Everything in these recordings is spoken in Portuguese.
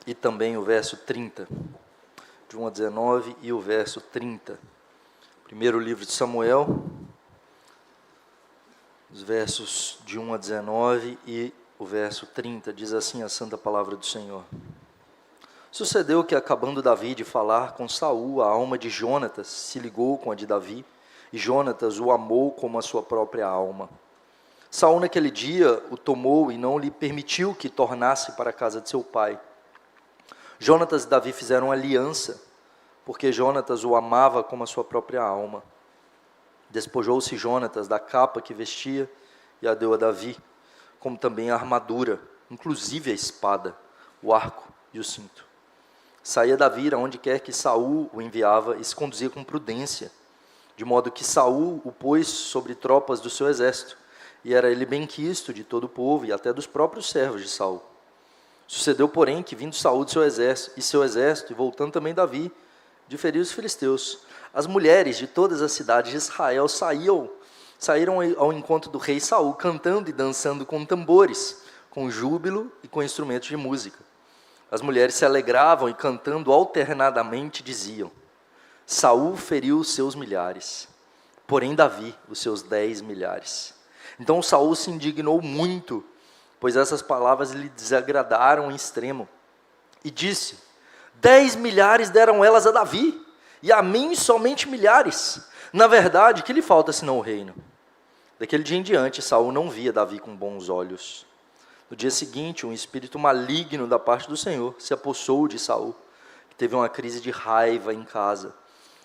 e também o verso 30. De 1 a 19 e o verso 30. Primeiro livro de Samuel, os versos de 1 a 19 e o verso 30, diz assim a santa palavra do Senhor. Sucedeu que, acabando Davi de falar com Saul, a alma de Jonatas se ligou com a de Davi, e Jonatas o amou como a sua própria alma. Saul naquele dia o tomou e não lhe permitiu que tornasse para a casa de seu pai. Jonatas e Davi fizeram aliança, porque Jonatas o amava como a sua própria alma. Despojou-se Jonatas da capa que vestia e a deu a Davi, como também a armadura, inclusive a espada, o arco e o cinto. Saía Davi aonde quer que Saul o enviava e se conduzia com prudência, de modo que Saul o pôs sobre tropas do seu exército, e era ele benquisto de todo o povo e até dos próprios servos de Saul. Sucedeu, porém, que vindo Saul de seu exército, e voltando também Davi, de ferir os filisteus, as mulheres de todas as cidades de Israel saíram ao encontro do rei Saul, cantando e dançando com tambores, com júbilo e com instrumentos de música. As mulheres se alegravam e, cantando alternadamente, diziam: Saul feriu os seus milhares, porém Davi os seus 10 milhares. Então Saul se indignou muito, pois essas palavras lhe desagradaram em extremo, e disse: 10 milhares deram elas a Davi, e a mim somente milhares. Na verdade, que lhe falta senão o reino? Daquele dia em diante, Saul não via Davi com bons olhos. No dia seguinte, um espírito maligno da parte do Senhor se apossou de Saul, que teve uma crise de raiva em casa.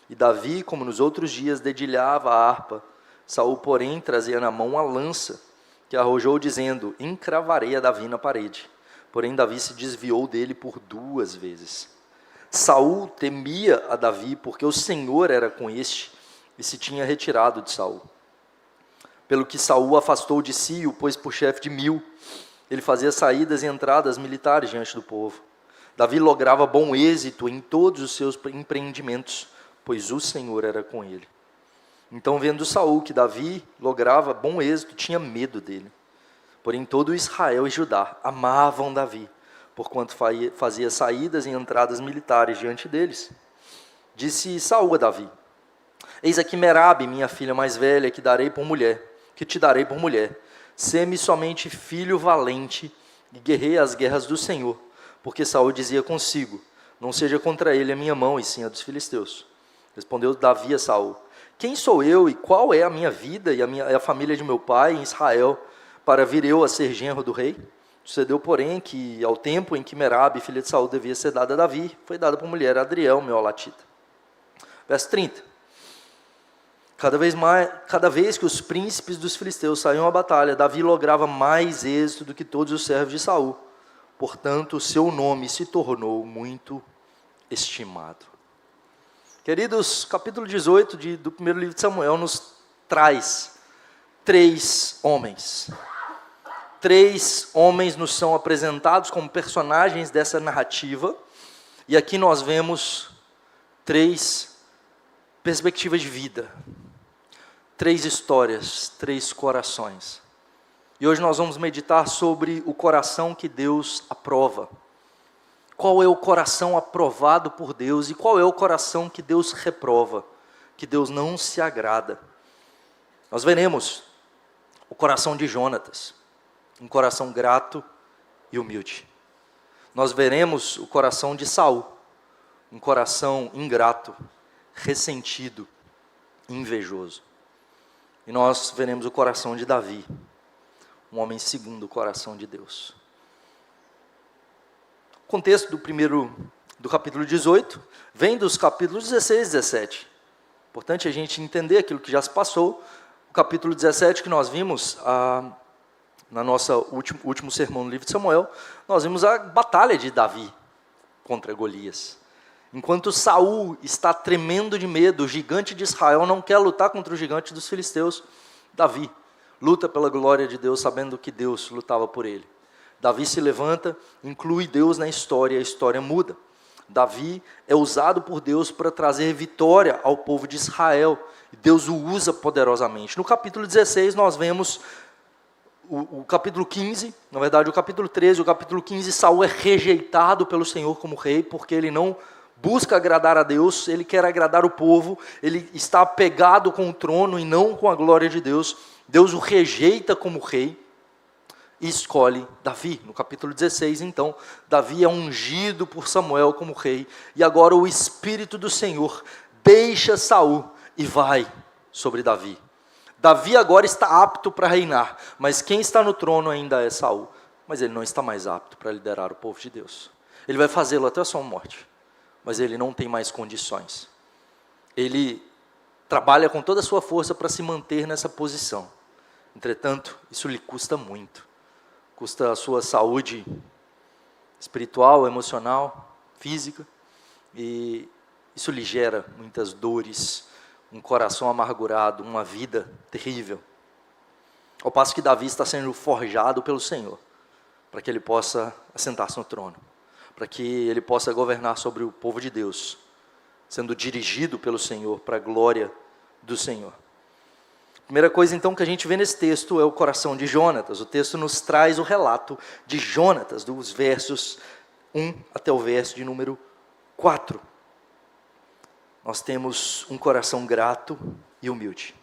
E Davi, como nos outros dias, dedilhava a harpa. Saul, porém, trazia na mão uma lança, que arrojou, dizendo: encravarei a Davi na parede. Porém, Davi se desviou dele por 2 vezes. Saul temia a Davi, porque o Senhor era com este, e se tinha retirado de Saul. Pelo que Saul afastou de si e o pôs por chefe de 1000. Ele fazia saídas e entradas militares diante do povo. Davi lograva bom êxito em todos os seus empreendimentos, pois o Senhor era com ele. Então, vendo Saul que Davi lograva bom êxito, tinha medo dele. Porém, todo Israel e Judá amavam Davi, porquanto fazia saídas e entradas militares diante deles. Disse Saul a Davi: eis aqui Merabe, minha filha mais velha, que te darei por mulher. Sê-me somente filho valente e guerreia as guerras do Senhor. Porque Saul dizia consigo: não seja contra ele a minha mão, e sim a dos filisteus. Respondeu Davi a Saul: quem sou eu e qual é a minha vida e a família de meu pai em Israel, para vir eu a ser genro do rei? Sucedeu, porém, que ao tempo em que Merabe, filha de Saul, devia ser dada a Davi, foi dada por mulher a Adriel, meolatita. Verso 30. Cada vez que os príncipes dos filisteus saíam à batalha, Davi lograva mais êxito do que todos os servos de Saul. Portanto, o seu nome se tornou muito estimado. Queridos, capítulo 18 do primeiro livro de Samuel nos traz 3 homens. 3 homens nos são apresentados como personagens dessa narrativa. E aqui nós vemos 3 perspectivas de vida. 3 histórias, 3 corações. E hoje nós vamos meditar sobre o coração que Deus aprova. Qual é o coração aprovado por Deus e qual é o coração que Deus reprova, que Deus não se agrada. Nós veremos o coração de Jonatas, um coração grato e humilde. Nós veremos o coração de Saul, um coração ingrato, ressentido, invejoso. E nós veremos o coração de Davi, um homem segundo o coração de Deus. O contexto do capítulo 18 vem dos capítulos 16 e 17. Importante a gente entender aquilo que já se passou. O capítulo 17 que nós vimos na nossa último sermão no livro de Samuel, nós vimos a batalha de Davi contra Golias. Enquanto Saul está tremendo de medo, o gigante de Israel não quer lutar contra o gigante dos filisteus. Davi luta pela glória de Deus, sabendo que Deus lutava por ele. Davi se levanta, inclui Deus na história, e a história muda. Davi é usado por Deus para trazer vitória ao povo de Israel, e Deus o usa poderosamente. No capítulo 16 nós vemos o capítulo 15, na verdade o capítulo 13, o capítulo 15, Saul é rejeitado pelo Senhor como rei, porque ele não busca agradar a Deus, ele quer agradar o povo, ele está apegado com o trono e não com a glória de Deus. Deus o rejeita como rei e escolhe Davi. No capítulo 16, então, Davi é ungido por Samuel como rei, e agora o Espírito do Senhor deixa Saul e vai sobre Davi. Davi agora está apto para reinar, mas quem está no trono ainda é Saul. Mas ele não está mais apto para liderar o povo de Deus. Ele vai fazê-lo até a sua morte, mas ele não tem mais condições. Ele trabalha com toda a sua força para se manter nessa posição. Entretanto, isso lhe custa muito. Custa a sua saúde espiritual, emocional, física, e isso lhe gera muitas dores, um coração amargurado, uma vida terrível. Ao passo que Davi está sendo forjado pelo Senhor, para que ele possa assentar-se no trono, para que ele possa governar sobre o povo de Deus, sendo dirigido pelo Senhor, para a glória do Senhor. A primeira coisa, então, que a gente vê nesse texto é o coração de Jonatas. O texto nos traz o relato de Jonatas, dos versos 1 até o verso de número 4. Nós temos um coração grato e humilde.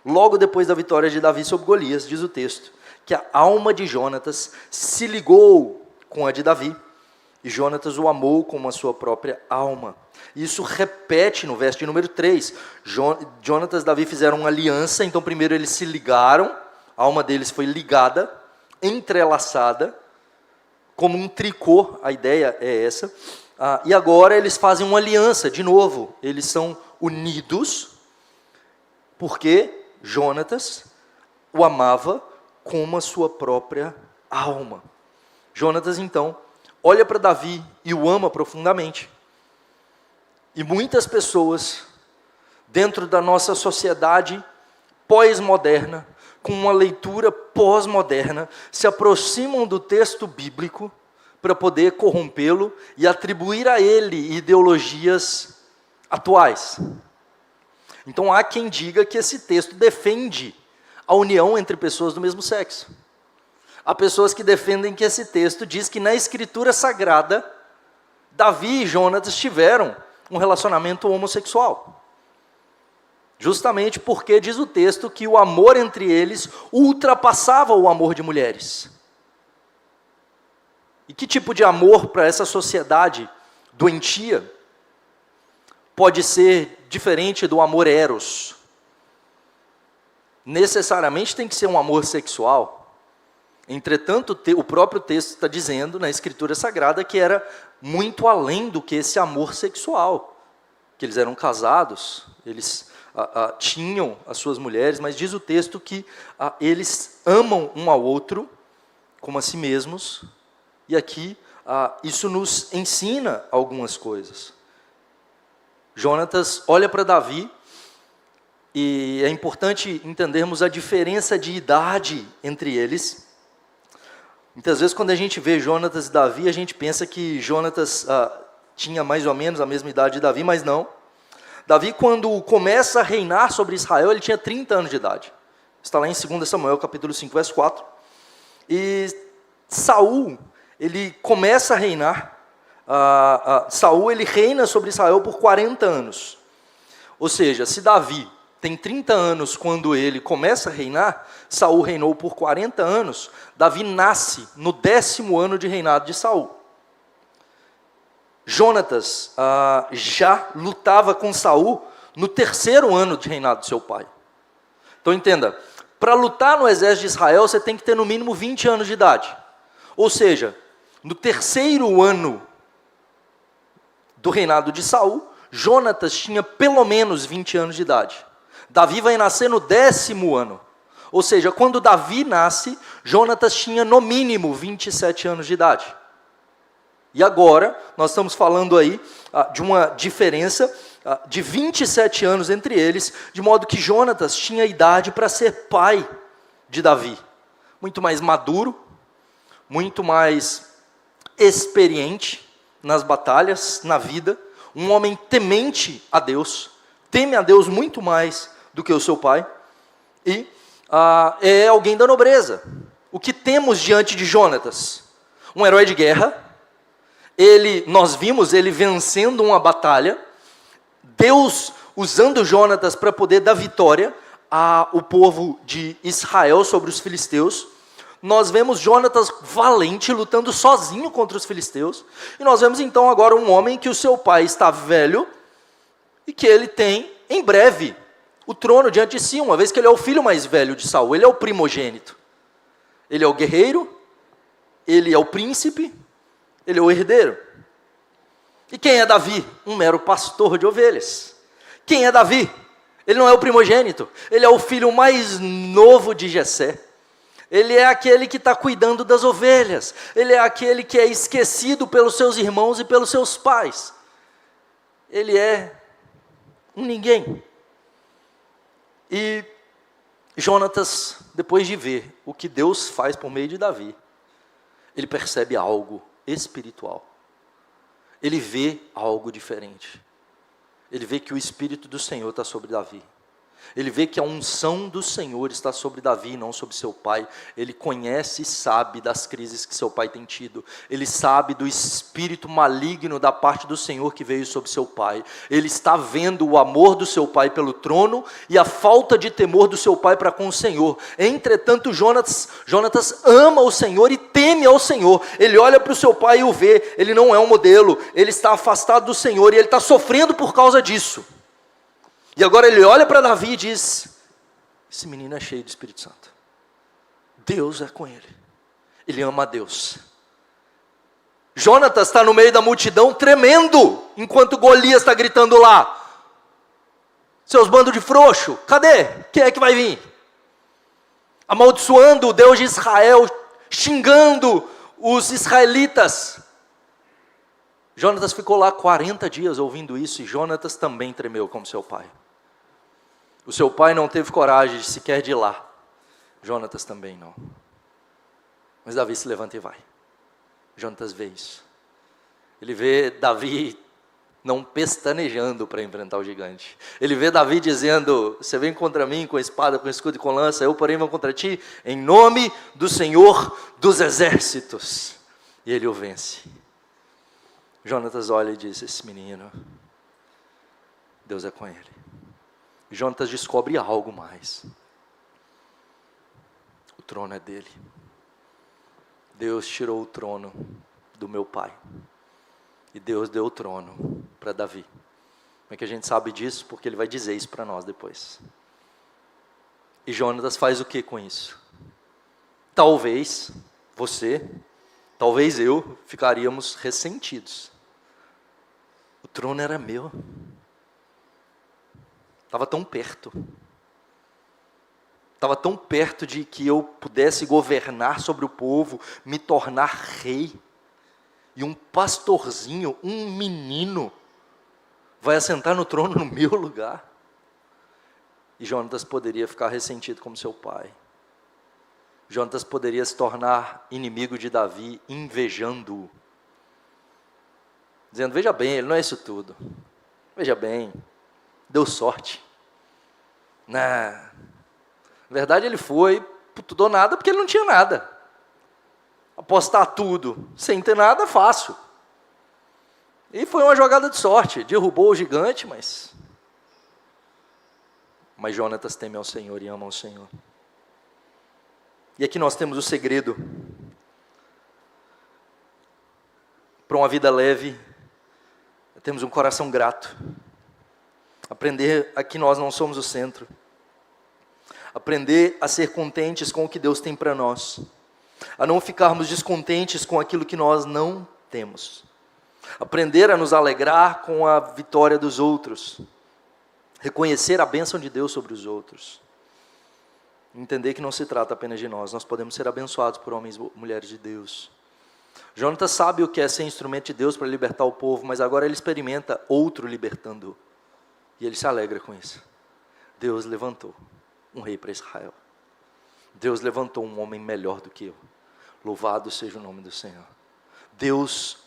Logo depois da vitória de Davi sobre Golias, diz o texto, que a alma de Jonatas se ligou com a de Davi, e Jonatas o amou como a sua própria alma. Isso repete no verso de número 3. Jonatas e Davi fizeram uma aliança, então primeiro eles se ligaram, a alma deles foi ligada, entrelaçada, como um tricô, a ideia é essa. E agora eles fazem uma aliança, de novo, eles são unidos, porque Jonatas o amava como a sua própria alma. Jonatas, então, olha para Davi e o ama profundamente. E muitas pessoas, dentro da nossa sociedade pós-moderna, com uma leitura pós-moderna, se aproximam do texto bíblico para poder corrompê-lo e atribuir a ele ideologias atuais. Então há quem diga que esse texto defende a união entre pessoas do mesmo sexo. Há pessoas que defendem que esse texto diz que na Escritura Sagrada, Davi e Jonatas tiveram um relacionamento homossexual. Justamente porque diz o texto que o amor entre eles ultrapassava o amor de mulheres. E que tipo de amor para essa sociedade doentia pode ser diferente do amor eros? Necessariamente tem que ser um amor sexual. Entretanto, o próprio texto está dizendo na Escritura Sagrada que era muito além do que esse amor sexual. Que eles eram casados, eles tinham as suas mulheres, mas diz o texto que eles amam um ao outro como a si mesmos. E aqui, isso nos ensina algumas coisas. Jonatas olha para Davi, e é importante entendermos a diferença de idade entre eles. Muitas vezes, quando a gente vê Jonatas e Davi, a gente pensa que Jonatas tinha mais ou menos a mesma idade de Davi, mas não. Davi, quando começa a reinar sobre Israel, ele tinha 30 anos de idade. Está lá em 2 Samuel, capítulo 5, verso 4. E Saul, ele começa a reinar, Saul ele reina sobre Israel por 40 anos. Ou seja, se Davi tem 30 anos quando ele começa a reinar, Saul reinou por 40 anos, Davi nasce no 10º ano de reinado de Saul. Jonatas já lutava com Saul no 3º ano de reinado de seu pai. Então entenda, para lutar no exército de Israel, você tem que ter no mínimo 20 anos de idade. Ou seja, no 3º ano do reinado de Saul, Jonatas tinha pelo menos 20 anos de idade. Davi vai nascer no 10º ano. Ou seja, quando Davi nasce, Jonatas tinha no mínimo 27 anos de idade. E agora, nós estamos falando aí de uma diferença de 27 anos entre eles, de modo que Jonatas tinha idade para ser pai de Davi. Muito mais maduro, muito mais experiente nas batalhas, na vida, um homem temente a Deus, teme a Deus muito mais do que o seu pai, e é alguém da nobreza. o que temos diante de Jonatas? Um herói de guerra. Nós vimos ele vencendo uma batalha. Deus usando Jonatas para poder dar vitória ao povo de Israel sobre os filisteus. Nós vemos Jonatas valente, lutando sozinho contra os filisteus. E nós vemos então agora um homem que o seu pai está velho e que ele tem, em breve, o trono diante de si, uma vez que ele é o filho mais velho de Saul. Ele é o primogênito. Ele é o guerreiro, ele é o príncipe, ele é o herdeiro. E quem é Davi? Um mero pastor de ovelhas. Quem é Davi? Ele não é o primogênito, ele é o filho mais novo de Jessé. Ele é aquele que está cuidando das ovelhas. Ele é aquele que é esquecido pelos seus irmãos e pelos seus pais. Ele é um ninguém. E Jonatas, depois de ver o que Deus faz por meio de Davi, ele percebe algo espiritual. Ele vê algo diferente. Ele vê que o Espírito do Senhor está sobre Davi. Ele vê que a unção do Senhor está sobre Davi, não sobre seu pai. Ele conhece e sabe das crises que seu pai tem tido. Ele sabe do espírito maligno da parte do Senhor que veio sobre seu pai. Ele está vendo o amor do seu pai pelo trono e a falta de temor do seu pai para com o Senhor. Entretanto, Jonatas ama o Senhor e teme ao Senhor. Ele olha para o seu pai e o vê. Ele não é um modelo. Ele está afastado do Senhor e ele está sofrendo por causa disso. E agora ele olha para Davi e diz: esse menino é cheio do Espírito Santo. Deus é com ele. Ele ama a Deus. Jonatas está no meio da multidão tremendo, enquanto Golias está gritando lá: seus bandos de frouxo, cadê? Quem é que vai vir? Amaldiçoando o Deus de Israel, xingando os israelitas. Jonatas ficou lá 40 dias ouvindo isso, e Jonatas também tremeu como seu pai. O seu pai não teve coragem sequer de ir lá. Jonatas também não. Mas Davi se levanta e vai. Jonatas vê isso. Ele vê Davi não pestanejando para enfrentar o gigante. Ele vê Davi dizendo: você vem contra mim com espada, com escudo e com lança, eu porém vou contra ti em nome do Senhor dos exércitos. E ele o vence. Jonatas olha e diz: esse menino, Deus é com ele. Jonatas descobre algo mais. O trono é dele. Deus tirou o trono do meu pai. E Deus deu o trono para Davi. Como é que a gente sabe disso? Porque ele vai dizer isso para nós depois. E Jonatas faz o que com isso? Talvez você, talvez eu, ficaríamos ressentidos. O trono era meu. Estava tão perto. Estava tão perto de que eu pudesse governar sobre o povo, me tornar rei. E um pastorzinho, um menino, vai assentar no trono no meu lugar. E Jonatas poderia ficar ressentido como seu pai. Jonatas poderia se tornar inimigo de Davi, invejando-o. Dizendo: veja bem, ele não é isso tudo. Veja bem, deu sorte. Na verdade ele foi por tudo ou nada porque ele não tinha nada. Apostar tudo sem ter nada é fácil. E foi uma jogada de sorte. Derrubou o gigante, mas Jonatas teme ao Senhor e ama ao Senhor. E aqui nós temos o segredo para uma vida leve. Temos um coração grato. Aprender a que nós não somos o centro. Aprender a ser contentes com o que Deus tem para nós. A não ficarmos descontentes com aquilo que nós não temos. Aprender a nos alegrar com a vitória dos outros. Reconhecer a bênção de Deus sobre os outros. Entender que não se trata apenas de nós. Nós podemos ser abençoados por homens e mulheres de Deus. Jonatas sabe o que é ser instrumento de Deus para libertar o povo, mas agora ele experimenta outro libertando-o. E ele se alegra com isso. Deus levantou um rei para Israel. Deus levantou um homem melhor do que eu. Louvado seja o nome do Senhor. Deus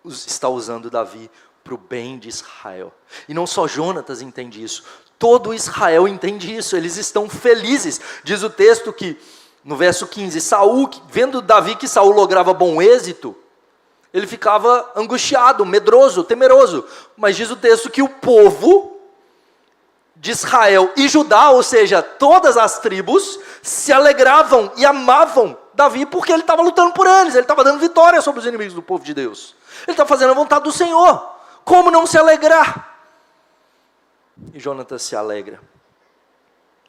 está usando Davi para o bem de Israel. E não só Jonatas entende isso. Todo Israel entende isso. Eles estão felizes. Diz o texto que No verso 15, Saul, vendo Davi que Saul lograva bom êxito, ele ficava angustiado, medroso, temeroso. Mas diz o texto que o povo de Israel e Judá, ou seja, todas as tribos, se alegravam e amavam Davi, porque ele estava lutando por eles, ele estava dando vitória sobre os inimigos do povo de Deus. Ele estava fazendo a vontade do Senhor. Como não se alegrar? E Jonatas se alegra.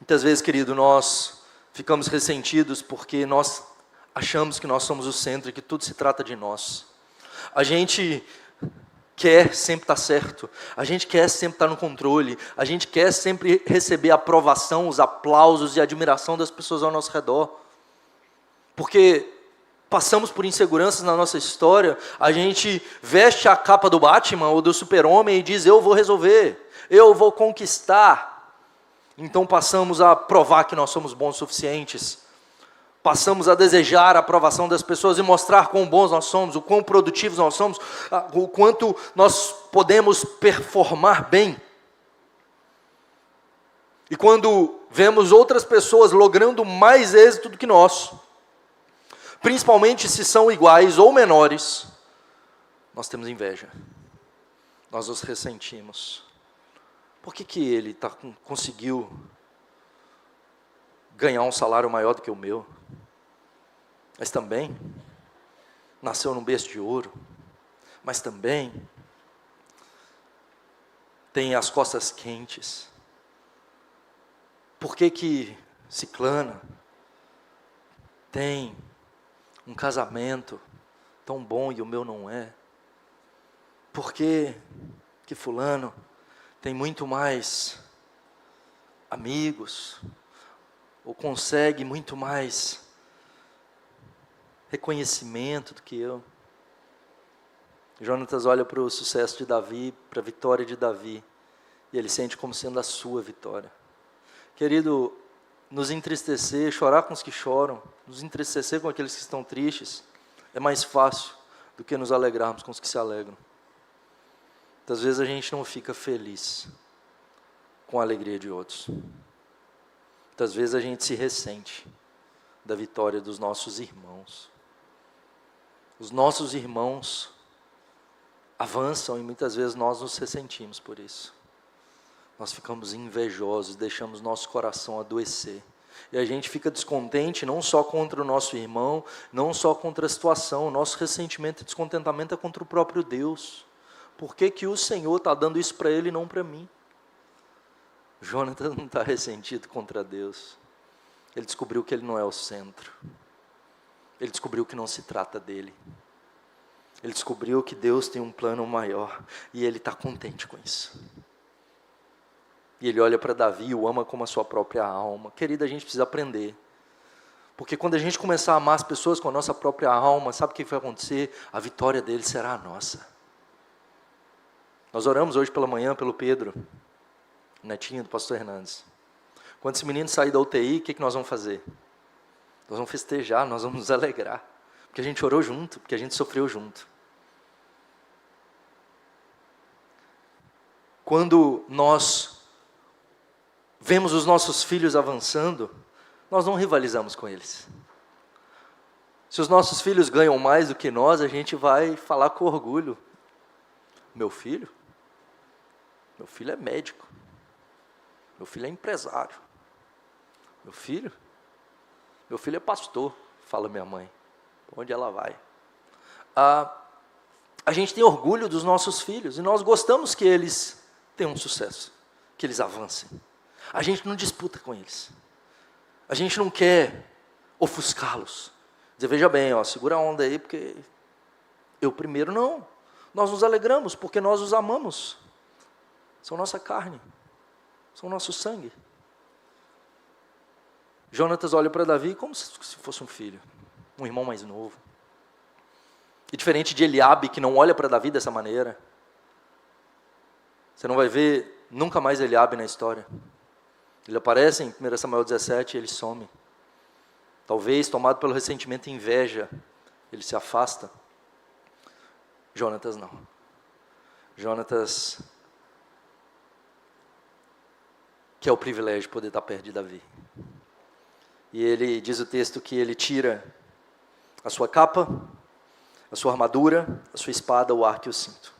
Muitas vezes, querido, nós ficamos ressentidos porque nós achamos que nós somos o centro e que tudo se trata de nós. A gente quer sempre estar certo, a gente quer sempre estar no controle, a gente quer sempre receber a aprovação, os aplausos e a admiração das pessoas ao nosso redor. Porque passamos por inseguranças na nossa história, a gente veste a capa do Batman ou do Super-Homem e diz: eu vou resolver, eu vou conquistar. Então passamos a provar que nós somos bons o suficientes. Passamos a desejar a aprovação das pessoas e mostrar quão bons nós somos, o quão produtivos nós somos, o quanto nós podemos performar bem. E quando vemos outras pessoas logrando mais êxito do que nós, principalmente se são iguais ou menores, nós temos inveja. Nós os ressentimos. Por que ele conseguiu ganhar um salário maior do que o meu? Mas também nasceu num berço de ouro, mas também tem as costas quentes. Por que Ciclana tem um casamento tão bom e o meu não é? Por que fulano tem muito mais amigos, ou consegue muito mais reconhecimento do que eu? Jonatas olha para o sucesso de Davi, para a vitória de Davi, e ele sente como sendo a sua vitória. Querido, nos entristecer, chorar com os que choram, nos entristecer com aqueles que estão tristes, é mais fácil do que nos alegrarmos com os que se alegram. Muitas vezes a gente não fica feliz com a alegria de outros. Muitas vezes a gente se ressente da vitória dos nossos irmãos. Os nossos irmãos avançam e muitas vezes nós nos ressentimos por isso. Nós ficamos invejosos, deixamos nosso coração adoecer. E a gente fica descontente não só contra o nosso irmão, não só contra a situação. O nosso ressentimento e descontentamento é contra o próprio Deus. Por que o Senhor está dando isso para ele e não para mim? Jonatas não está ressentido contra Deus. Ele descobriu que ele não é o centro. Ele descobriu que não se trata dele. Ele descobriu que Deus tem um plano maior. E ele está contente com isso. E ele olha para Davi e o ama como a sua própria alma. Querida, a gente precisa aprender. Porque quando a gente começar a amar as pessoas com a nossa própria alma, sabe o que vai acontecer? A vitória deles será a nossa. Nós oramos hoje pela manhã pelo Pedro, netinho do pastor Hernandes. Quando esse menino sair da UTI, o que nós vamos fazer? Nós vamos festejar, nós vamos nos alegrar. Porque a gente orou junto, porque a gente sofreu junto. Quando nós vemos os nossos filhos avançando, nós não rivalizamos com eles. Se os nossos filhos ganham mais do que nós, a gente vai falar com orgulho. Meu filho é médico. Meu filho é empresário. Meu filho é pastor, fala minha mãe. Onde ela vai? A gente tem orgulho dos nossos filhos e nós gostamos que eles tenham sucesso, que eles avancem. A gente não disputa com eles. A gente não quer ofuscá-los. Dizer, veja bem, segura a onda aí, porque eu primeiro não. Nós nos alegramos porque nós os amamos. São nossa carne. São nosso sangue. Jonatas olha para Davi como se fosse um filho. Um irmão mais novo. E diferente de Eliabe, que não olha para Davi dessa maneira. Você não vai ver nunca mais Eliabe na história. Ele aparece em 1 Samuel 17 e ele some. Talvez, tomado pelo ressentimento e inveja, ele se afasta. Jonatas não. Jonatas quer o privilégio de poder estar perto de Davi. E ele diz o texto que ele tira a sua capa, a sua armadura, a sua espada, o arco e o cinto.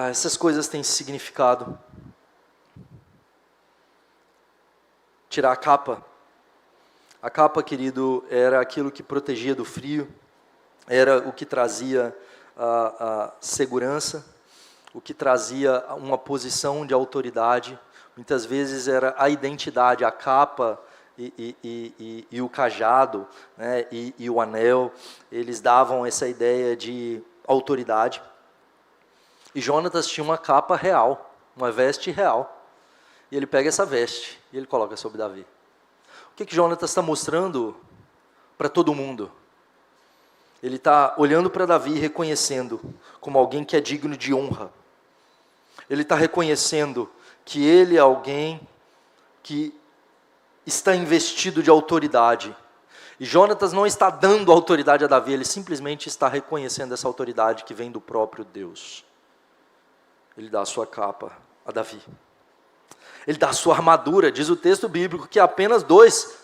Essas coisas têm significado. Tirar a capa. A capa, querido, era aquilo que protegia do frio, era o que trazia a segurança, o que trazia uma posição de autoridade. Muitas vezes era a identidade, a capa e o cajado, né, e o anel, eles davam essa ideia de autoridade. E Jonatas tinha uma capa real, uma veste real. E ele pega essa veste e ele coloca sobre Davi. O que Jonatas está mostrando para todo mundo? Ele está olhando para Davi e reconhecendo como alguém que é digno de honra. Ele está reconhecendo que ele é alguém que está investido de autoridade. E Jonatas não está dando autoridade a Davi, ele simplesmente está reconhecendo essa autoridade que vem do próprio Deus. Ele dá a sua capa a Davi. Ele dá a sua armadura. Diz o texto bíblico que apenas 2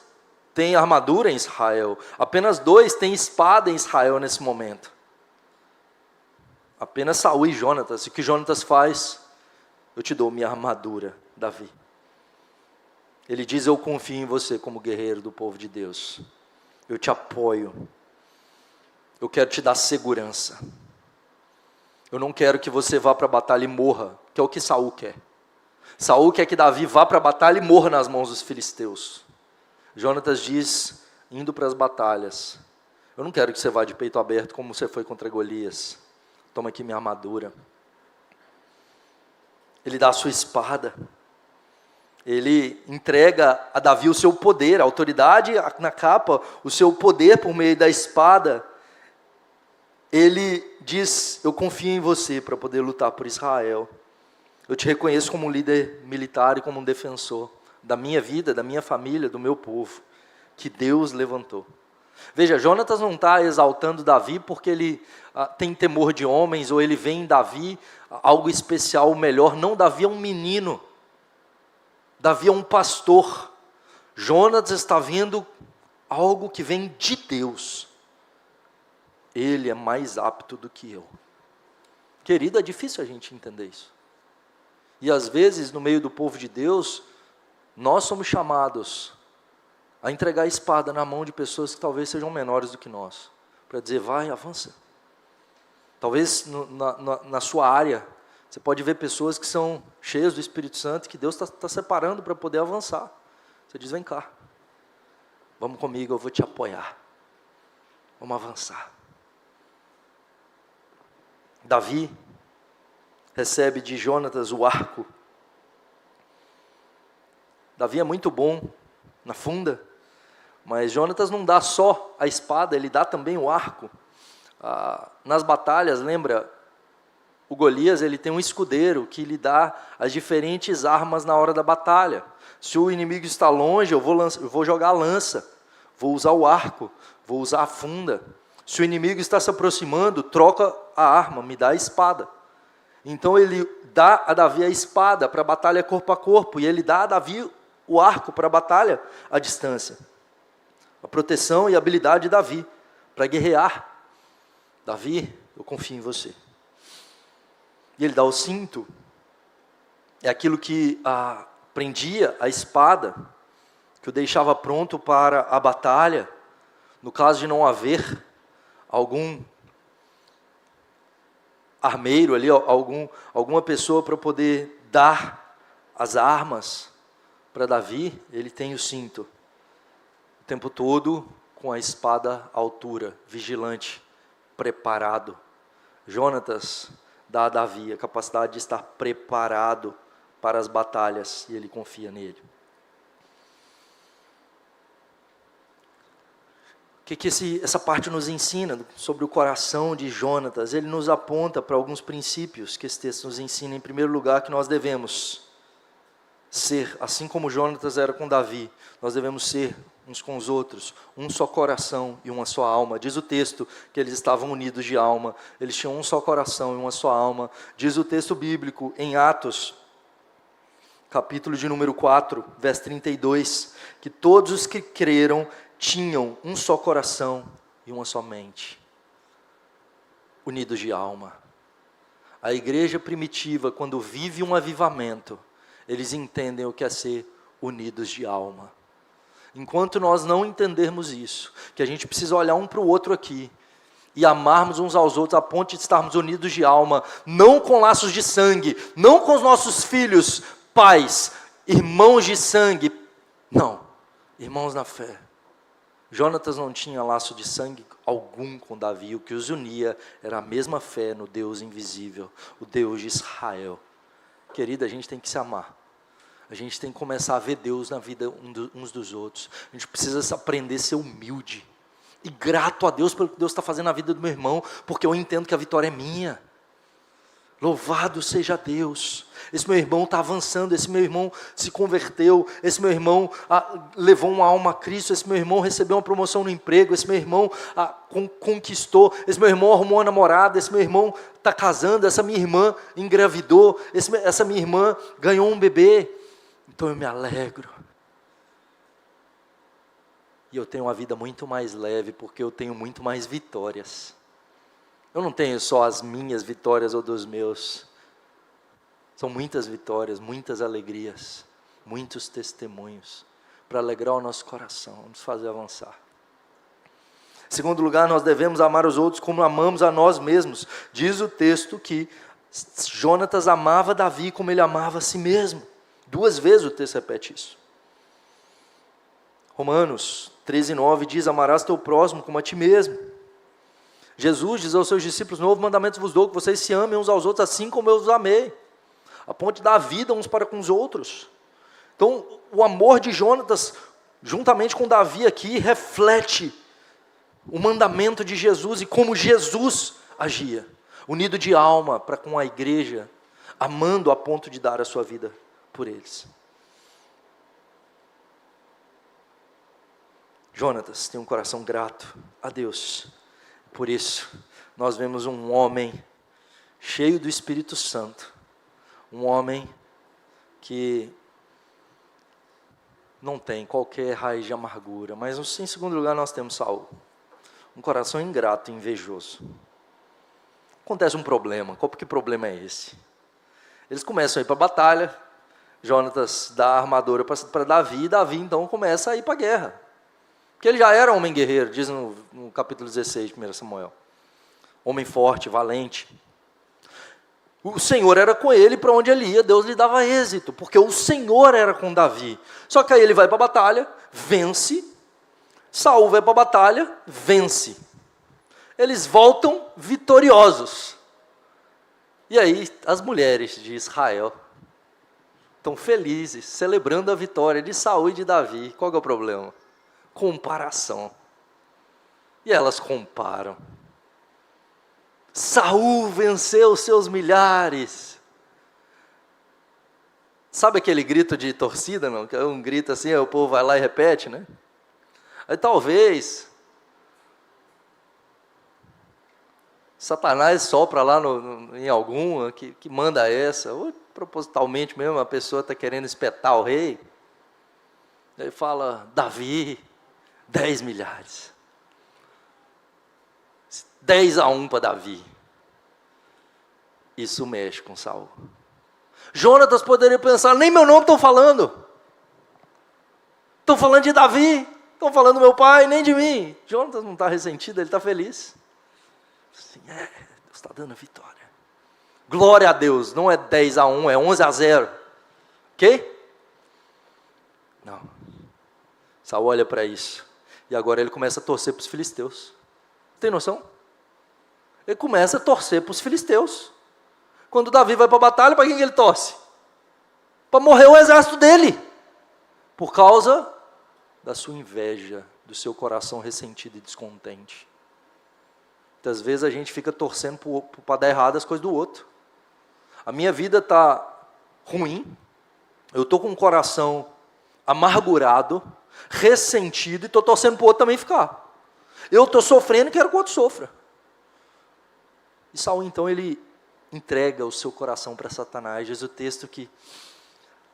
têm armadura em Israel. Apenas 2 têm espada em Israel nesse momento. Apenas Saul e Jonatas. E o que Jonatas faz? Eu te dou minha armadura, Davi. Ele diz, eu confio em você como guerreiro do povo de Deus. Eu te apoio. Eu quero te dar segurança. Eu não quero que você vá para a batalha e morra, que é o que Saul quer. Saul quer que Davi vá para a batalha e morra nas mãos dos filisteus. Jonatas diz, indo para as batalhas, eu não quero que você vá de peito aberto como você foi contra Golias. Toma aqui minha armadura. Ele dá a sua espada. Ele entrega a Davi o seu poder, a autoridade na capa, o seu poder por meio da espada. Ele diz, eu confio em você para poder lutar por Israel. Eu te reconheço como um líder militar e como um defensor da minha vida, da minha família, do meu povo, que Deus levantou. Veja, Jonatas não está exaltando Davi porque ele tem temor de homens, ou ele vê em Davi algo especial, melhor. Não, Davi é um menino. Davi é um pastor. Jonatas está vendo algo que vem de Deus. Ele é mais apto do que eu. Querido, é difícil a gente entender isso. E às vezes, no meio do povo de Deus, nós somos chamados a entregar a espada na mão de pessoas que talvez sejam menores do que nós. Para dizer, vai, avança. Talvez na sua área, você pode ver pessoas que são cheias do Espírito Santo, que Deus está separando para poder avançar. Você diz, vem cá, vamos comigo, eu vou te apoiar. Vamos avançar. Davi recebe de Jonatas o arco. Davi é muito bom na funda, mas Jonatas não dá só a espada, ele dá também o arco. Nas batalhas, lembra, o Golias ele tem um escudeiro que lhe dá as diferentes armas na hora da batalha. Se o inimigo está longe, eu vou jogar a lança, vou usar o arco, vou usar a funda. Se o inimigo está se aproximando, troca a arma, me dá a espada. Então ele dá a Davi a espada para a batalha corpo a corpo, e ele dá a Davi o arco para a batalha à distância. A proteção e a habilidade de Davi para guerrear. Davi, eu confio em você. E ele dá o cinto, é aquilo que prendia a espada, que o deixava pronto para a batalha, no caso de não haver algum armeiro ali, alguma pessoa para poder dar as armas para Davi, ele tem o cinto, o tempo todo com a espada à altura, vigilante, preparado. Jonatas dá a Davi a capacidade de estar preparado para as batalhas, e ele confia nele. O que essa parte nos ensina sobre o coração de Jonatas? Ele nos aponta para alguns princípios que esse texto nos ensina. Em primeiro lugar, que nós devemos ser, assim como Jonatas era com Davi, nós devemos ser uns com os outros, um só coração e uma só alma. Diz o texto que eles estavam unidos de alma, eles tinham um só coração e uma só alma. Diz o texto bíblico em Atos, capítulo de número 4, verso 32, que todos os que creram tinham um só coração e uma só mente, unidos de alma. A igreja primitiva, quando vive um avivamento, eles entendem o que é ser unidos de alma. Enquanto nós não entendermos isso, que a gente precisa olhar um para o outro aqui, e amarmos uns aos outros a ponto de estarmos unidos de alma, não com laços de sangue, não com os nossos filhos, pais, irmãos de sangue, não, irmãos na fé. Jonatas não tinha laço de sangue algum com Davi, o que os unia era a mesma fé no Deus invisível, o Deus de Israel. Querida, a gente tem que se amar, a gente tem que começar a ver Deus na vida uns dos outros, a gente precisa aprender a ser humilde, e grato a Deus pelo que Deus está fazendo na vida do meu irmão, porque eu entendo que a vitória é minha. Louvado seja Deus. Esse meu irmão está avançando, esse meu irmão se converteu, esse meu irmão levou uma alma a Cristo, esse meu irmão recebeu uma promoção no emprego, esse meu irmão conquistou, esse meu irmão arrumou uma namorada, esse meu irmão está casando, essa minha irmã engravidou, essa minha irmã ganhou um bebê. Então eu me alegro. E eu tenho uma vida muito mais leve, porque eu tenho muito mais vitórias. Eu não tenho só as minhas vitórias ou dos meus. São muitas vitórias, muitas alegrias, muitos testemunhos, para alegrar o nosso coração, nos fazer avançar. Em segundo lugar, nós devemos amar os outros como amamos a nós mesmos. Diz o texto que Jonatas amava Davi como ele amava a si mesmo. 2 vezes o texto repete isso. Romanos 13:9 diz: amarás teu próximo como a ti mesmo. Jesus diz aos seus discípulos: novo mandamento vos dou, que vocês se amem uns aos outros assim como eu os amei, a ponto de dar a vida uns para com os outros. Então o amor de Jonatas, juntamente com Davi aqui, reflete o mandamento de Jesus e como Jesus agia, unido de alma para com a igreja, amando a ponto de dar a sua vida por eles. Jonatas tem um coração grato a Deus. Por isso, nós vemos um homem cheio do Espírito Santo. Um homem que não tem qualquer raiz de amargura. Mas em segundo lugar nós temos Saul. Um coração ingrato e invejoso. Acontece um problema. Qual que problema é esse? Eles começam a ir para a batalha. Jonatas dá a armadura para Davi. E Davi então começa a ir para a guerra. Porque ele já era homem guerreiro, diz no capítulo 16 de 1 Samuel. Homem forte, valente. O Senhor era com ele, para onde ele ia, Deus lhe dava êxito, porque o Senhor era com Davi. Só que aí ele vai para a batalha, vence. Saul vai para a batalha, vence. Eles voltam vitoriosos. E aí as mulheres de Israel estão felizes, celebrando a vitória de Saul e de Davi. Qual que é o problema? Comparação. E elas comparam. Saul venceu seus milhares. Sabe aquele grito de torcida, não? Que é um grito assim, aí o povo vai lá e repete, né? Aí talvez Satanás sopra lá em alguma que manda essa, ou propositalmente mesmo a pessoa está querendo espetar o rei. Aí fala: Davi, 10 milhares. 10-1 para Davi. Isso mexe com Saul. Jonatas poderia pensar: nem meu nome estão falando. Estão falando de Davi. Estão falando do meu pai, nem de mim. Jonatas não está ressentido, ele está feliz. Assim, Deus está dando vitória. Glória a Deus, não é 10-1, é 11-0. Ok? Não. Saul olha para isso. E agora ele começa a torcer para os filisteus. Tem noção? Ele começa a torcer para os filisteus. Quando Davi vai para a batalha, para quem que ele torce? Para morrer o exército dele. Por causa da sua inveja, do seu coração ressentido e descontente. Muitas vezes a gente fica torcendo para dar errado as coisas do outro. A minha vida está ruim. Eu estou com um coração amargurado, ressentido, e estou torcendo para o outro também ficar. Eu estou sofrendo e quero que o outro sofra. E Saul então ele entrega o seu coração para Satanás. Diz o texto que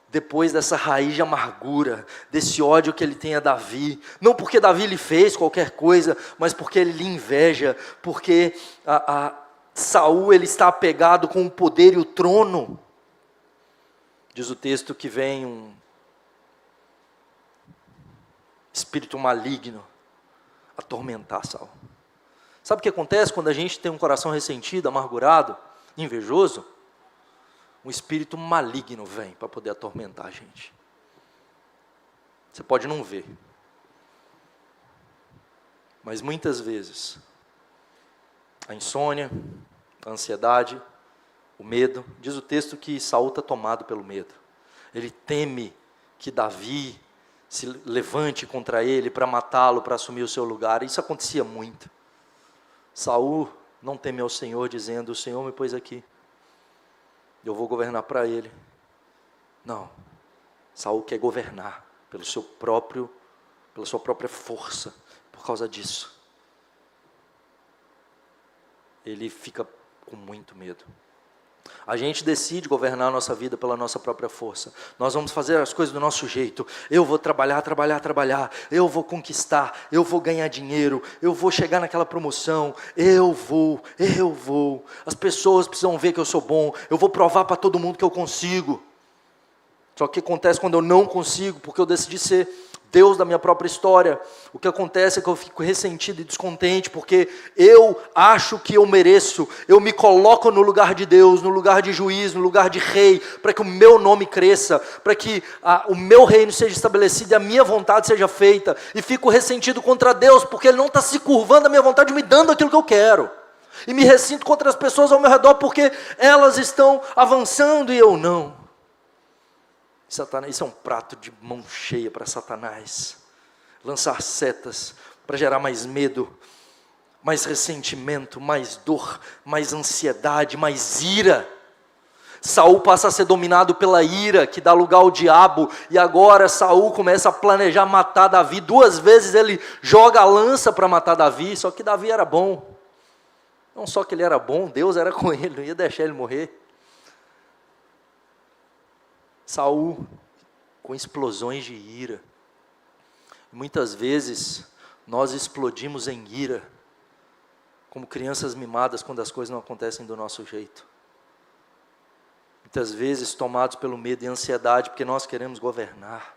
depois dessa raiz de amargura, desse ódio que ele tem a Davi, não porque Davi lhe fez qualquer coisa, mas porque ele lhe inveja, porque Saul ele está apegado com o poder e o trono. Diz o texto que vem um espírito maligno atormentar Saul. Sabe o que acontece quando a gente tem um coração ressentido, amargurado, invejoso? Um espírito maligno vem para poder atormentar a gente. Você pode não ver, mas muitas vezes a insônia, a ansiedade, o medo, diz o texto que Saul está tomado pelo medo. Ele teme que Davi se levante contra ele para matá-lo, para assumir o seu lugar. Isso acontecia muito. Saul não teme ao Senhor, dizendo: o Senhor me pôs aqui, eu vou governar para ele. Não, Saul quer governar pela sua própria força. Por causa disso, ele fica com muito medo. A gente decide governar a nossa vida pela nossa própria força. Nós vamos fazer as coisas do nosso jeito. Eu vou trabalhar. Eu vou conquistar. Eu vou ganhar dinheiro. Eu vou chegar naquela promoção. Eu vou. As pessoas precisam ver que eu sou bom. Eu vou provar para todo mundo que eu consigo. Só que acontece quando eu não consigo, porque eu decidi ser Deus da minha própria história. O que acontece é que eu fico ressentido e descontente, porque eu acho que eu mereço, eu me coloco no lugar de Deus, no lugar de juiz, no lugar de rei, para que o meu nome cresça, para que o meu reino seja estabelecido e a minha vontade seja feita, e fico ressentido contra Deus, porque Ele não está se curvando à minha vontade, me dando aquilo que eu quero, e me ressinto contra as pessoas ao meu redor, porque elas estão avançando e eu não. Satanás, isso é um prato de mão cheia para Satanás. Lançar setas para gerar mais medo, mais ressentimento, mais dor, mais ansiedade, mais ira. Saul passa a ser dominado pela ira, que dá lugar ao diabo, e agora Saul começa a planejar matar Davi. 2 vezes ele joga a lança para matar Davi, só que Davi era bom. Não só que ele era bom, Deus era com ele, não ia deixar ele morrer. Saul, com explosões de ira. Muitas vezes, nós explodimos em ira, como crianças mimadas, quando as coisas não acontecem do nosso jeito. Muitas vezes, tomados pelo medo e ansiedade, porque nós queremos governar.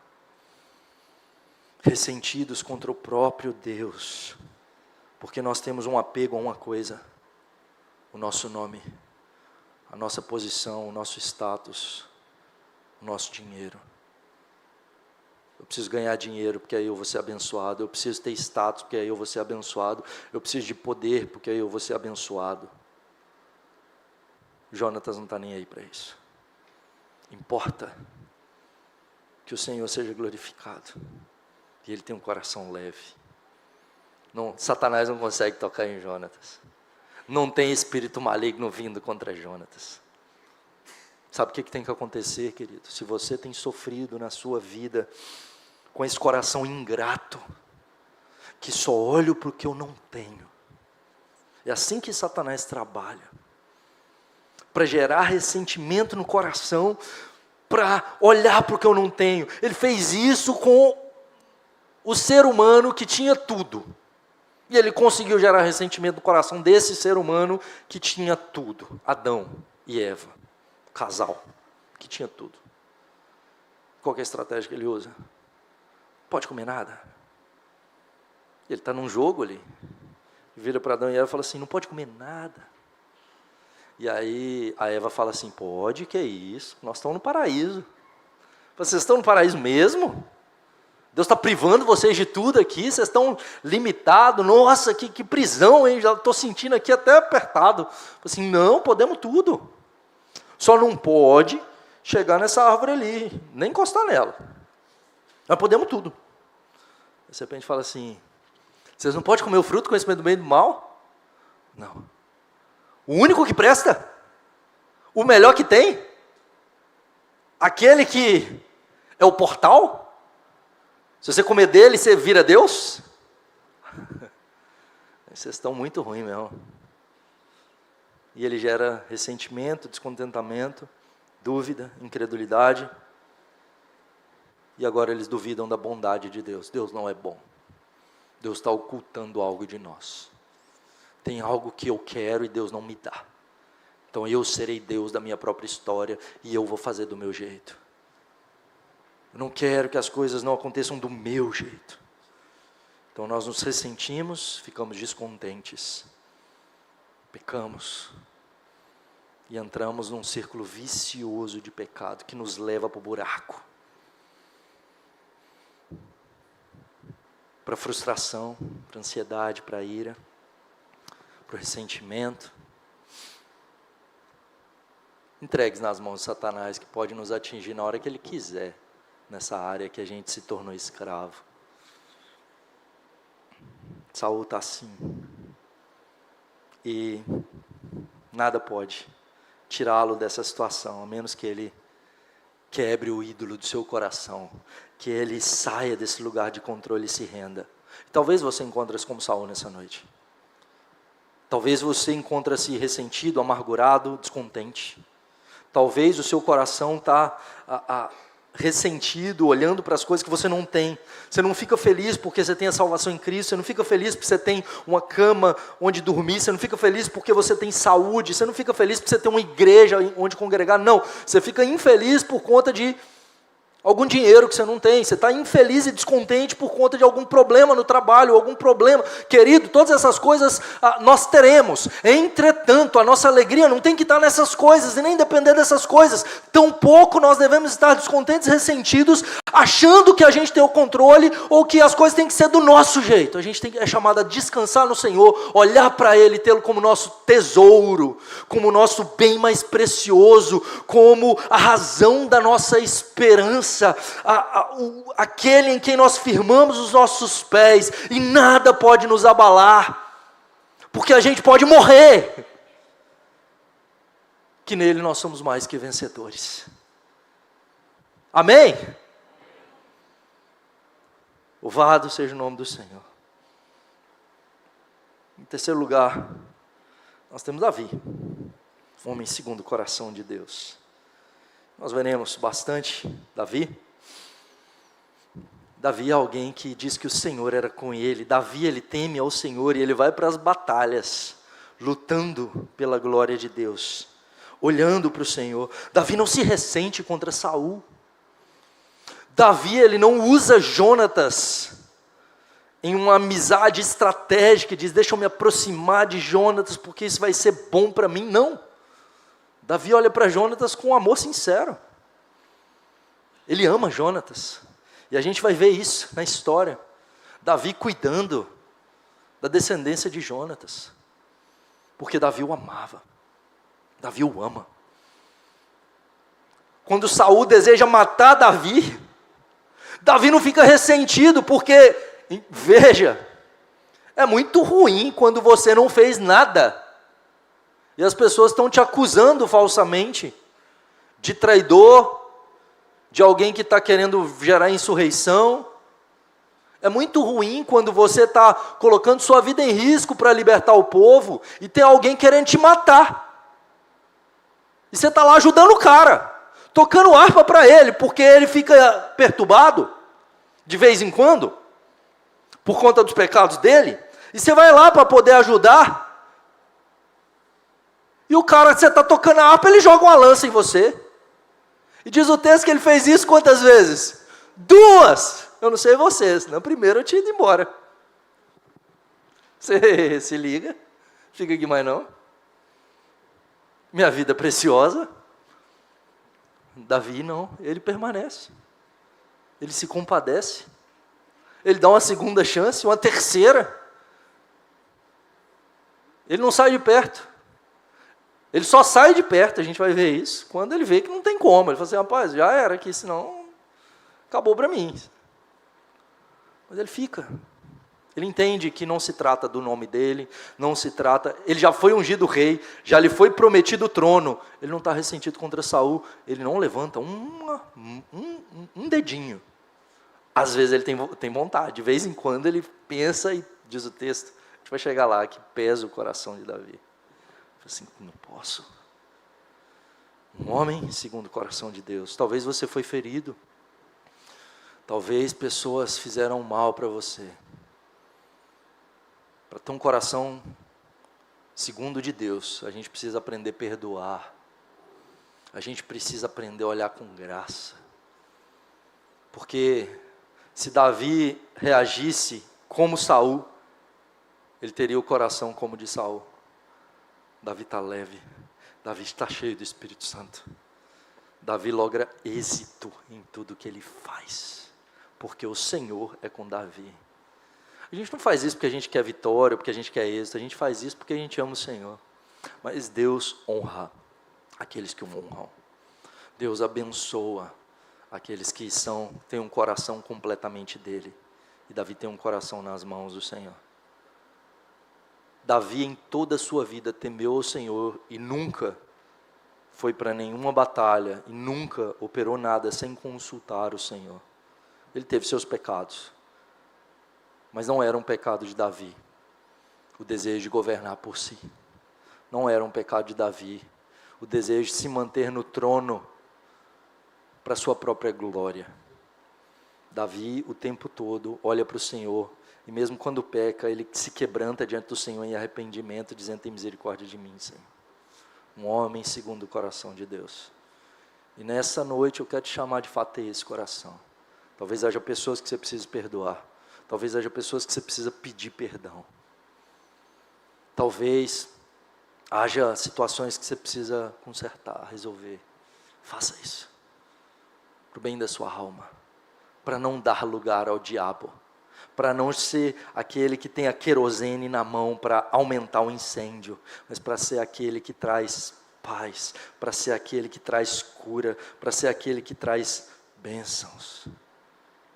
Ressentidos contra o próprio Deus, porque nós temos um apego a uma coisa: o nosso nome, a nossa posição, o nosso status, o nosso dinheiro. Eu preciso ganhar dinheiro, porque aí eu vou ser abençoado. Eu preciso ter status, porque aí eu vou ser abençoado. Eu preciso de poder, porque aí eu vou ser abençoado. Jonatas não está nem aí para isso. Importa que o Senhor seja glorificado. E ele tem um coração leve. Não, Satanás não consegue tocar em Jonatas. Não tem espírito maligno vindo contra Jonatas. Sabe o que tem que acontecer, querido? Se você tem sofrido na sua vida com esse coração ingrato, que só olho para o que eu não tenho, é assim que Satanás trabalha, para gerar ressentimento no coração, para olhar para o que eu não tenho. Ele fez isso com o ser humano que tinha tudo, e ele conseguiu gerar ressentimento no coração desse ser humano que tinha tudo, Adão e Eva. Casal, que tinha tudo. Qual que é a estratégia que ele usa? Pode comer nada. Ele está num jogo ali. Vira para Adão e Eva e fala assim: não pode comer nada. E aí a Eva fala assim: pode, que é isso? Nós estamos no paraíso. Vocês estão no paraíso mesmo? Deus está privando vocês de tudo aqui? Vocês estão limitados? Nossa, que prisão, hein? Já estou sentindo aqui até apertado. Assim, não, podemos tudo. Só não pode chegar nessa árvore ali, nem encostar nela. Nós podemos tudo. Aí, de repente fala assim: vocês não podem comer o fruto do conhecimento do bem e do mal? Não. O único que presta? O melhor que tem? Aquele que é o portal? Se você comer dele, você vira Deus? Vocês estão muito ruins mesmo. E ele gera ressentimento, descontentamento, dúvida, incredulidade. e agora eles duvidam da bondade de Deus. Deus não é bom. Deus está ocultando algo de nós. Tem algo que eu quero e Deus não me dá. Então eu serei Deus da minha própria história e eu vou fazer do meu jeito. Eu não quero que as coisas não aconteçam do meu jeito. Então nós nos ressentimos, ficamos descontentes, pecamos e entramos num círculo vicioso de pecado que nos leva para o buraco, para a frustração, para a ansiedade, para a ira, para o ressentimento. Entregues nas mãos de Satanás, que pode nos atingir na hora que ele quiser, nessa área que a gente se tornou escravo. Saul está assim, e nada pode tirá-lo dessa situação, a menos que ele quebre o ídolo do seu coração, que ele saia desse lugar de controle e se renda. Talvez você encontre-se como Saul nessa noite. Talvez você encontre-se ressentido, amargurado, descontente. Talvez o seu coração está ressentido, olhando para as coisas que você não tem. Você não fica feliz porque você tem a salvação em Cristo, você não fica feliz porque você tem uma cama onde dormir, você não fica feliz porque você tem saúde, você não fica feliz porque você tem uma igreja onde congregar, não. Você fica infeliz por conta de algum dinheiro que você não tem, você está infeliz e descontente por conta de algum problema no trabalho, algum problema. Querido, todas essas coisas nós teremos, entretanto, a nossa alegria não tem que estar nessas coisas, e nem depender dessas coisas. Tampouco nós devemos estar descontentes, ressentidos, achando que a gente tem o controle, ou que as coisas têm que ser do nosso jeito. A gente é chamado a descansar no Senhor, olhar para Ele, tê-lo como nosso tesouro, como nosso bem mais precioso, como a razão da nossa esperança, aquele em quem nós firmamos os nossos pés, e nada pode nos abalar, porque a gente pode morrer, que nele nós somos mais que vencedores. Amém? Louvado seja o nome do Senhor. Em terceiro lugar, nós temos Davi, um homem segundo o coração de Deus. Nós veremos bastante Davi. Davi é alguém que diz que o Senhor era com ele. Davi, ele teme ao Senhor e ele vai para as batalhas, lutando pela glória de Deus, olhando para o Senhor. Davi não se ressente contra Saul. Davi, ele não usa Jonatas em uma amizade estratégica, diz, deixa eu me aproximar de Jonatas, porque isso vai ser bom para mim. Não. Davi olha para Jonatas com um amor sincero. Ele ama Jonatas. E a gente vai ver isso na história. Davi cuidando da descendência de Jonatas. Porque Davi o amava. Davi o ama. Quando Saul deseja matar Davi, Davi não fica ressentido, porque, veja, é muito ruim quando você não fez nada e as pessoas estão te acusando falsamente de traidor, de alguém que está querendo gerar insurreição. É muito ruim quando você está colocando sua vida em risco para libertar o povo e tem alguém querendo te matar. E você está lá ajudando o cara, tocando harpa para ele, porque ele fica perturbado de vez em quando, por conta dos pecados dele, e você vai lá para poder ajudar. E o cara que você está tocando a harpa, ele joga uma lança em você. E diz o texto que ele fez isso quantas vezes? 2! Eu não sei vocês, na primeira eu tinha ido embora. Você se liga? Fica aqui mais não. Minha vida preciosa. Davi não, ele permanece. Ele se compadece. Ele dá uma segunda chance, uma terceira. Ele não sai de perto. Ele só sai de perto, a gente vai ver isso, quando ele vê que não tem como. Ele fala assim, rapaz, já era aqui, senão acabou para mim. Mas ele fica. Ele entende que não se trata do nome dele, não se trata... Ele já foi ungido rei, já lhe foi prometido o trono. Ele não está ressentido contra Saul, ele não levanta um dedinho. Às vezes ele tem vontade, de vez em quando ele pensa e diz o texto, a gente vai chegar lá, que pesa o coração de Davi. Assim, não posso. Um homem segundo o coração de Deus. Talvez você foi ferido. Talvez pessoas fizeram mal para você. Para ter um coração segundo de Deus, a gente precisa aprender a perdoar. A gente precisa aprender a olhar com graça. Porque se Davi reagisse como Saul, ele teria o coração como de Saul. Davi está leve. Davi está cheio do Espírito Santo. Davi logra êxito em tudo que ele faz. Porque o Senhor é com Davi. A gente não faz isso porque a gente quer vitória, porque a gente quer êxito. A gente faz isso porque a gente ama o Senhor. Mas Deus honra aqueles que o honram. Deus abençoa aqueles que têm um coração completamente dele. E Davi tem um coração nas mãos do Senhor. Davi em toda a sua vida temeu o Senhor e nunca foi para nenhuma batalha e nunca operou nada sem consultar o Senhor. Ele teve seus pecados, mas não era um pecado de Davi, o desejo de governar por si. Não era um pecado de Davi, o desejo de se manter no trono para sua própria glória. Davi, o tempo todo, olha para o Senhor, e mesmo quando peca, ele se quebranta diante do Senhor em arrependimento, dizendo: tem misericórdia de mim, Senhor. Um homem segundo o coração de Deus. E nessa noite eu quero te chamar de fato a esse coração. Talvez haja pessoas que você precise perdoar. Talvez haja pessoas que você precisa pedir perdão. Talvez haja situações que você precisa consertar, resolver. Faça isso. Para o bem da sua alma. Para não dar lugar ao diabo. Para não ser aquele que tem a querosene na mão para aumentar o incêndio. Mas para ser aquele que traz paz. Para ser aquele que traz cura. Para ser aquele que traz bênçãos.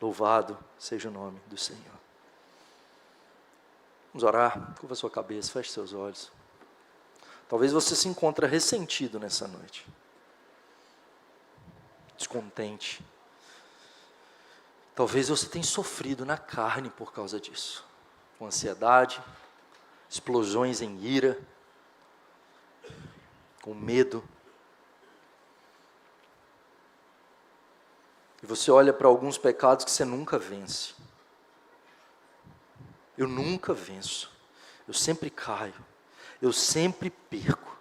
Louvado seja o nome do Senhor. Vamos orar. Curva sua cabeça, feche seus olhos. Talvez você se encontre ressentido nessa noite. Descontente. Talvez você tenha sofrido na carne por causa disso. Com ansiedade, explosões em ira, com medo. E você olha para alguns pecados que você nunca vence. Eu nunca venço. Eu sempre caio. Eu sempre perco.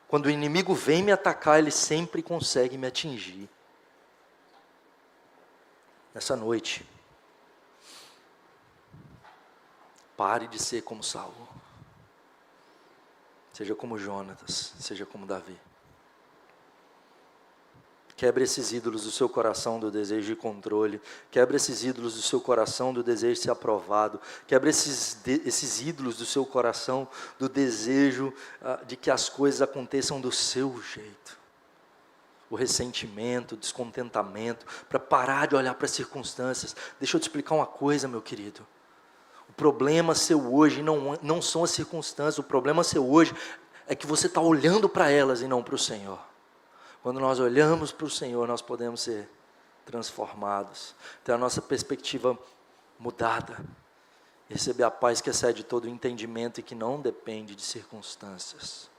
Quando o inimigo vem me atacar, ele sempre consegue me atingir. Nessa noite, pare de ser como Saul. Seja como Jonatas, seja como Davi. Quebre esses ídolos do seu coração do desejo de controle. Quebre esses ídolos do seu coração do desejo de ser aprovado. Quebre esses ídolos do seu coração do desejo de que as coisas aconteçam do seu jeito. O ressentimento, o descontentamento, para parar de olhar para as circunstâncias. Deixa eu te explicar uma coisa, meu querido. O problema seu hoje não são as circunstâncias. O problema seu hoje é que você está olhando para elas e não para o Senhor. Quando nós olhamos para o Senhor, nós podemos ser transformados, ter a nossa perspectiva mudada, receber a paz que excede todo o entendimento e que não depende de circunstâncias.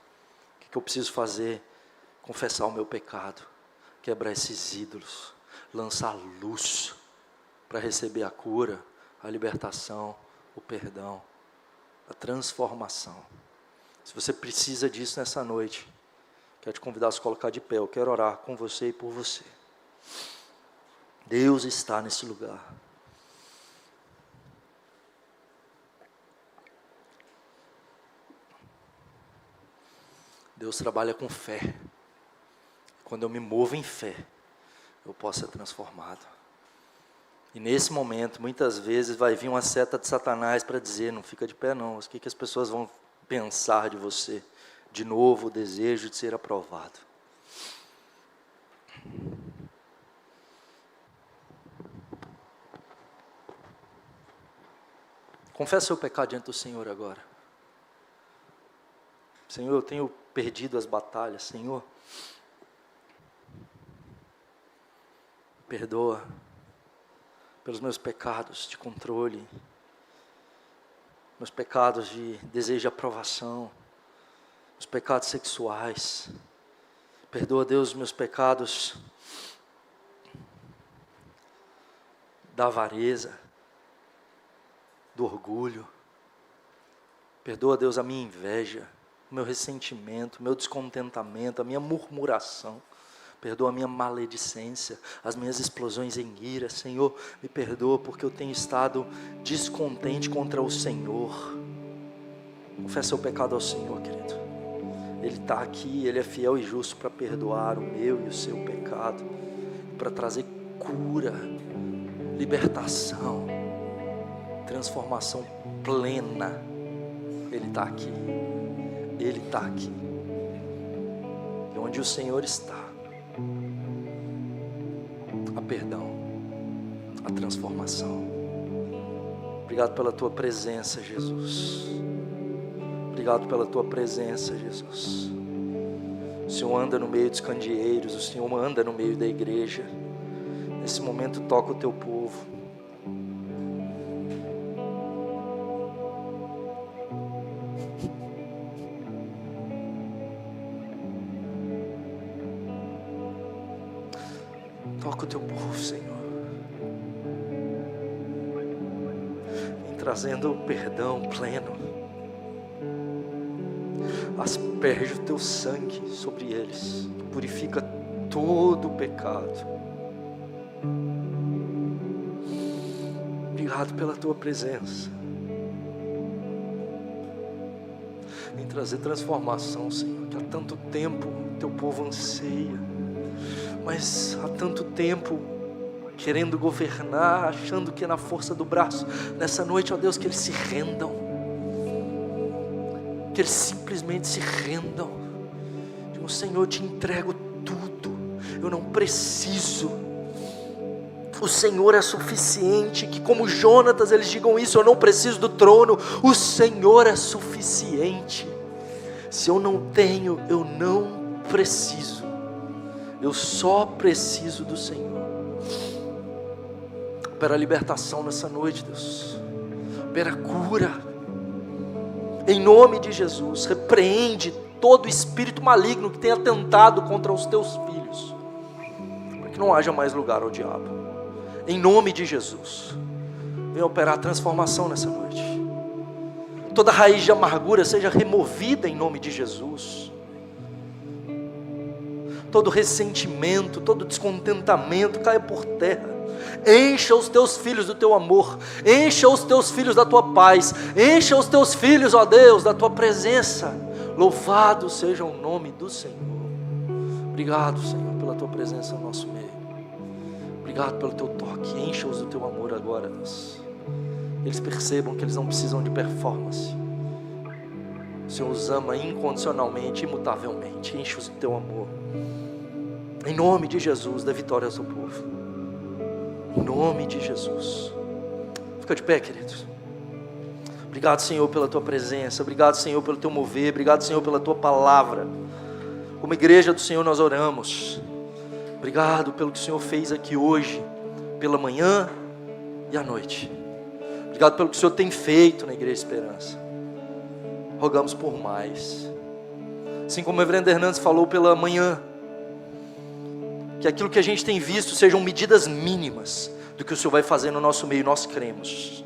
O que eu preciso fazer? Confessar o meu pecado, quebrar esses ídolos, lançar luz para receber a cura, a libertação, o perdão, a transformação. Se você precisa disso nessa noite, quero te convidar a se colocar de pé. Eu quero orar com você e por você. Deus está nesse lugar. Deus trabalha com fé. Quando eu me movo em fé, eu posso ser transformado. E nesse momento, muitas vezes, vai vir uma seta de Satanás para dizer: não fica de pé não, o que as pessoas vão pensar de você? De novo, o desejo de ser aprovado. Confessa seu pecado diante do Senhor agora. Senhor, eu tenho perdido as batalhas. Senhor, perdoa pelos meus pecados de controle, meus pecados de desejo de aprovação, os pecados sexuais. Perdoa, Deus, os meus pecados da avareza, do orgulho. Perdoa, Deus, a minha inveja, o meu ressentimento, o meu descontentamento, a minha murmuração. Perdoa a minha maledicência, as minhas explosões em ira. Senhor, me perdoa porque eu tenho estado descontente contra o Senhor. Confessa o pecado ao Senhor, querido. Ele está aqui, Ele é fiel e justo para perdoar o meu e o seu pecado, para trazer cura, libertação, transformação plena. Ele está aqui, Ele está aqui. E onde o Senhor está, há perdão, a transformação. Obrigado pela Tua presença, Jesus. Obrigado pela Tua presença, Jesus. O Senhor anda no meio dos candeeiros, o Senhor anda no meio da igreja. Nesse momento toca o Teu povo. Toca o Teu povo, Senhor. Vem trazendo o perdão pleno. Asperge o Teu sangue sobre eles. Purifica todo o pecado. Obrigado pela Tua presença. Vem trazer transformação, Senhor, que há tanto tempo Teu povo anseia. Mas há tanto tempo querendo governar, achando que é na força do braço. Nessa noite, ó Deus, que eles se rendam. Que eles simplesmente se rendam. Digam, Senhor, eu te entrego tudo. Eu não preciso. O Senhor é suficiente. Que como Jonatas eles digam isso, eu não preciso do trono. O Senhor é suficiente. Se eu não tenho, eu não preciso. Eu só preciso do Senhor. Opera a libertação nessa noite, Deus. Opera a cura. Em nome de Jesus, repreende todo espírito maligno que tenha tentado contra os Teus filhos. Para que não haja mais lugar ao diabo. Em nome de Jesus. Venha operar a transformação nessa noite. Toda raiz de amargura seja removida em nome de Jesus. Todo ressentimento, todo descontentamento caia por terra. Encha os Teus filhos do Teu amor. Encha os Teus filhos da Tua paz. Encha os Teus filhos, ó Deus, da Tua presença. Louvado seja o nome do Senhor. Obrigado, Senhor, pela Tua presença no nosso meio. Obrigado pelo Teu toque. Encha-os do Teu amor agora, Deus. Eles percebam que eles não precisam de performance. O Senhor os ama incondicionalmente, imutavelmente. Enche-os do Teu amor. Em nome de Jesus, dê vitória ao Seu povo. Em nome de Jesus. Fica de pé, queridos. Obrigado, Senhor, pela Tua presença. Obrigado, Senhor, pelo Teu mover. Obrigado, Senhor, pela Tua palavra. Como igreja do Senhor nós oramos. Obrigado pelo que o Senhor fez aqui hoje, pela manhã e à noite. Obrigado pelo que o Senhor tem feito na Igreja Esperança. Rogamos por mais. Assim como o reverendo Hernandes falou pela manhã, que aquilo que a gente tem visto sejam medidas mínimas do que o Senhor vai fazer no nosso meio, nós cremos.